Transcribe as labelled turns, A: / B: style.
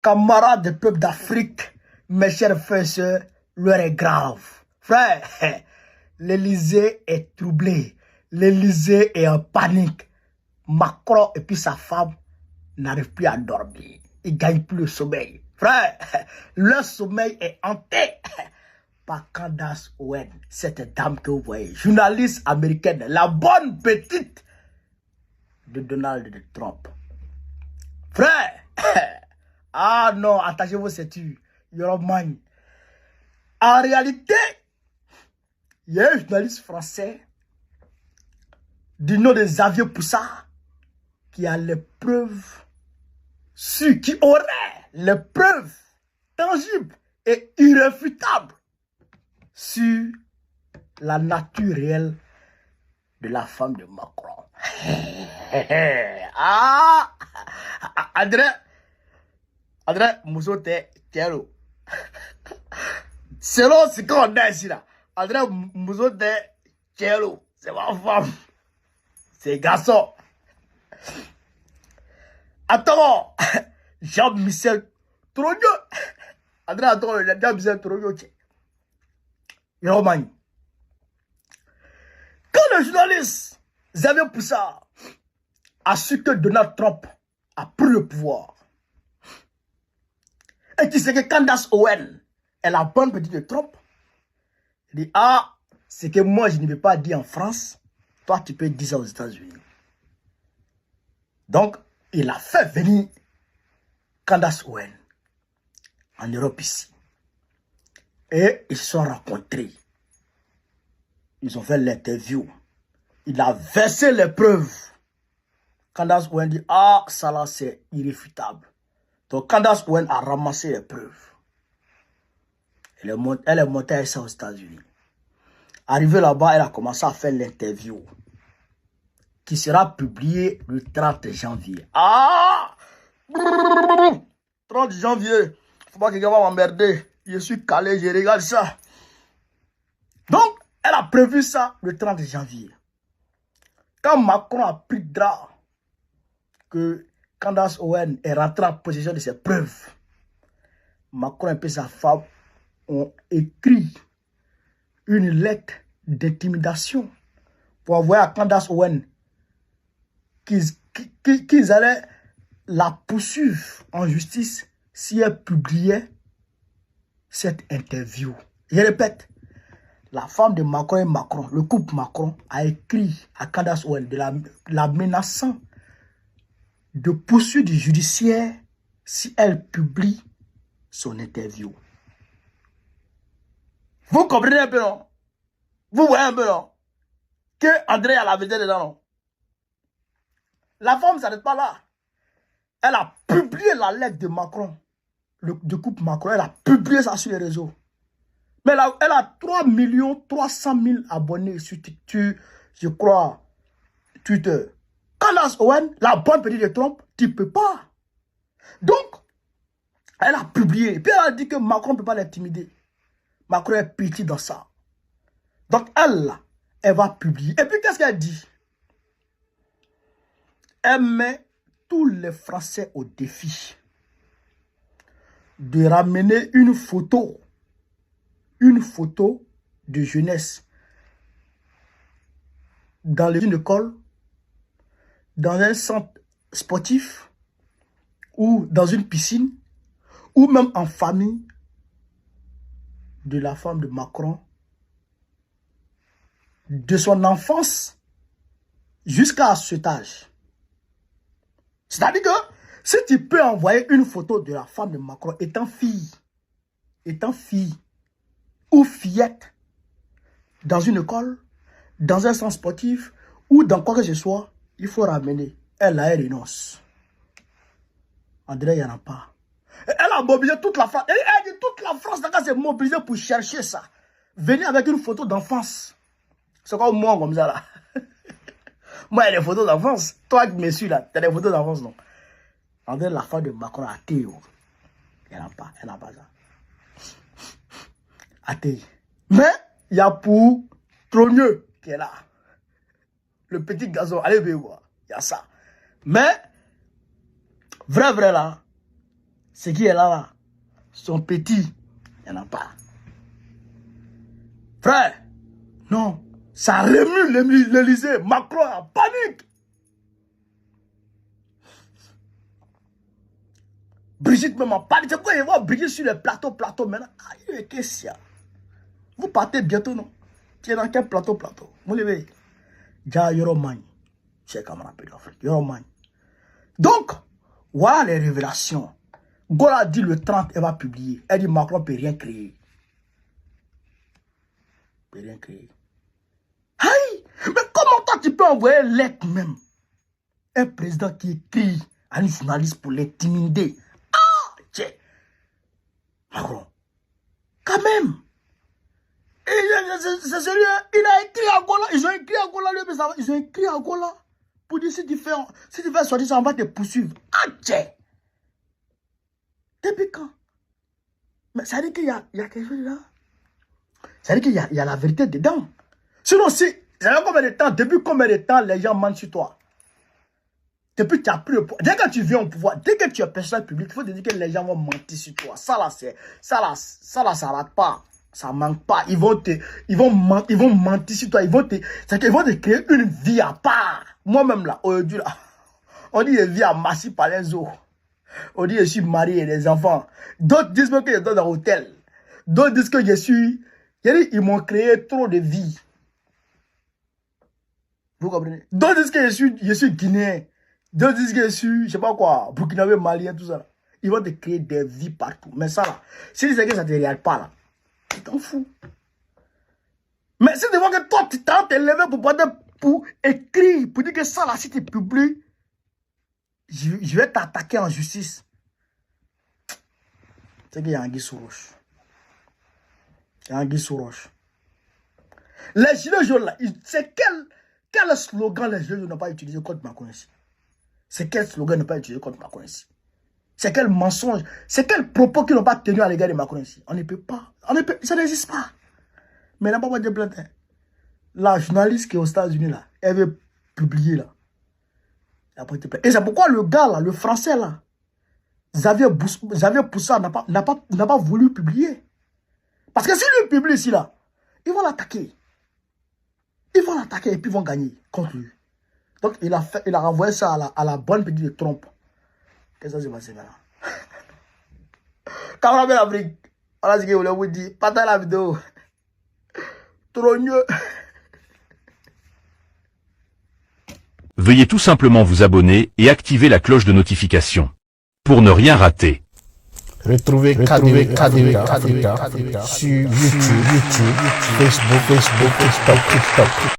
A: camarades des peuples d'Afrique, mes chers frères et sœurs, l'heure est grave. Frère, l'Élysée est troublé. L'Élysée est en panique. Macron et puis sa femme n'arrivent plus à dormir. Ils ne gagnent plus le sommeil. Frère, leur sommeil est hanté par Candace Owen, cette dame que vous voyez, journaliste américaine, la bonne petite de Donald Trump. Frère, ah non, attachez vos ceintures, Yoroman. En réalité, il y a un journaliste français du nom de Xavier Poussard qui a les preuves qui aurait les preuves tangibles et irréfutables sur la nature réelle de la femme de Macron. Ah, André Moussote Tielo. Selon ce qu'on a ici là, André Moussote Tielo, c'est ma femme. C'est garçon. Attends, Jean-Michel Trogneux. André, attends, Jean-Michel Trogneux. Romagne. Quand le journaliste Xavier Poussard a su que Donald Trump a pris le pouvoir et qu'il sait que Candace Owen est la bonne petite de Trump, il dit, ah, c'est que moi je ne vais pas dire en France, toi tu peux dire ça aux États-Unis. Donc, il a fait venir Candace Owen en Europe ici. Et ils se sont rencontrés. Ils ont fait l'interview. Il a versé les preuves. Candace Owen dit, ah, ça là c'est irréfutable. Donc Candace Owen a ramassé les preuves. Elle est montée avec ça aux États-Unis. Arrivée là-bas, elle a commencé à faire l'interview qui sera publiée le 30 janvier. Ah! 30 janvier. Faut pas que quelqu'un va m'emmerder. Je suis calé, je regarde ça. Donc, elle a prévu ça le 30 janvier. Quand Macron a pris drap que Candace Owen est rentrée en possession de ses preuves, Macron et puis sa femme ont écrit une lettre d'intimidation pour envoyer à Candace Owen qu'ils allaient la poursuivre en justice si elle publiait cette interview. Je répète, la femme de Macron et Macron, le couple Macron, a écrit à Candace Owen de la menaçant de poursuite judiciaire si elle publie son interview. Vous comprenez un peu, non? Vous voyez un peu, non? Que André a la vérité dedans, non? La femme ne s'arrête pas là. Elle a publié la lettre de Macron, du couple Macron, elle a publié ça sur les réseaux. Mais elle a 3 300 000 abonnés sur, je crois, Twitter. Candace Owen, la bonne petite de Trump, tu ne peux pas. Donc, elle a publié. Et puis elle a dit que Macron ne peut pas l'intimider. Macron est petit dans ça. Donc elle va publier. Et puis qu'est-ce qu'elle dit? Elle met tous les Français au défi de ramener une photo de jeunesse dans une école, dans un centre sportif ou dans une piscine ou même en famille de la femme de Macron, de son enfance jusqu'à cet âge. C'est-à-dire que si tu peux envoyer une photo de la femme de Macron étant fille ou fillette dans une école, dans un centre sportif ou dans quoi que ce soit, il faut ramener. Elle renonce. André, il n'y en a pas. Elle a mobilisé toute la France. Elle dit toute la France s'est mobilisée pour chercher ça. Venez avec une photo d'enfance. C'est comme moi comme ça là. Moi, il y a des photos d'enfance. Toi qui me suis là, tu as des photos d'enfance, non? André, la femme de Macron a Théo. Elle n'a pas ça. Athée. Mais il y a pour Trogneux qui est là. Le petit gazon, allez voir. Il y a ça. Mais, vrai là, Ce qui est là, son petit, il n'y en a pas. Frère, non, ça remue l'Élysée. Macron est en panique. Brigitte même en panique. C'est quoi, il va Brigitte sur le plateau maintenant. Aïe, qu'est-ce qu'il y a? Vous partez bientôt, non? Tu es dans quel plateau? Vous levez. Déjà, Yoroman. C'est comme on appelle l'Afrique. Yoroman. Donc, voilà les révélations. Gola dit le 30, elle va publier. Elle dit Macron ne peut rien créer. Il ne peut rien créer. Aïe! Mais comment toi tu peux envoyer lettre même? Un président qui écrit à une journaliste pour l'intimider. Ah! Tiens! Macron. Quand même! C'est sérieux, il a écrit à Gola. Ils ont écrit à Gola, ils ont écrit à Gola. Pour dire si tu fais sortir ça, on va te poursuivre. Ah, tiens! Depuis quand? Mais ça veut dire qu'il y a quelque chose là. Ça veut dire qu'il y a la vérité dedans. Sinon, depuis combien de temps les gens mentent sur toi? Depuis que tu as pris le pouvoir. Dès que tu viens au pouvoir, dès que tu es personnel public, il faut te dire que les gens vont mentir sur toi. Ça là, ça rate pas. Ça manque pas. Ils vont mentir sur toi. Ils vont te créer une vie à part. Moi-même là, aujourd'hui là, on dit une vie à Massy par les eaux. On dit que je suis marié et des enfants. D'autres disent que je suis dans un hôtel. D'autres disent que je suis... Ils m'ont créé trop de vie. Vous comprenez? D'autres disent que je suis guinéen. D'autres disent que je suis, je sais pas quoi, burkinabé, malien, tout ça. Ils vont te créer des vies partout. Mais ça là, si c'est que ça ne te regarde pas là, tu t'en fous. Mais si tu vois que toi, tu t'es levé pour écrire, pour dire que ça là, si tu publies, je vais t'attaquer en justice. C'est qu'il y a un sous roche. Il y a un sous roche. Les gilets jaunes là, c'est quel slogan les gilets jaunes n'ont pas utilisé contre Macron ici? C'est quel slogan n'ont pas utilisé contre Macron ici? C'est quel mensonge? C'est quel propos qu'ils n'ont pas tenu à l'égard de Macron ici? On ne peut pas. Ça n'existe pas. Mais n'a pas de plainte. La journaliste qui est aux États-Unis là, elle veut publier là. Et c'est pourquoi le gars là, le français là, Xavier Poussard n'a pas voulu publier. Parce que si lui publie ici là, ils vont l'attaquer. Ils vont l'attaquer et puis ils vont gagner contre lui. Donc il a renvoyé ça à la bonne petite de Trump. Qu'est-ce que ça s'est passé maintenant? Quand on a vu l'Afrique, on a dit que vous voulez dire, partagez la vidéo. Trop mieux.
B: Veuillez tout simplement vous abonner et activer la cloche de notification pour ne rien rater.
C: Retrouvez Africa sur YouTube, Facebook, TikTok.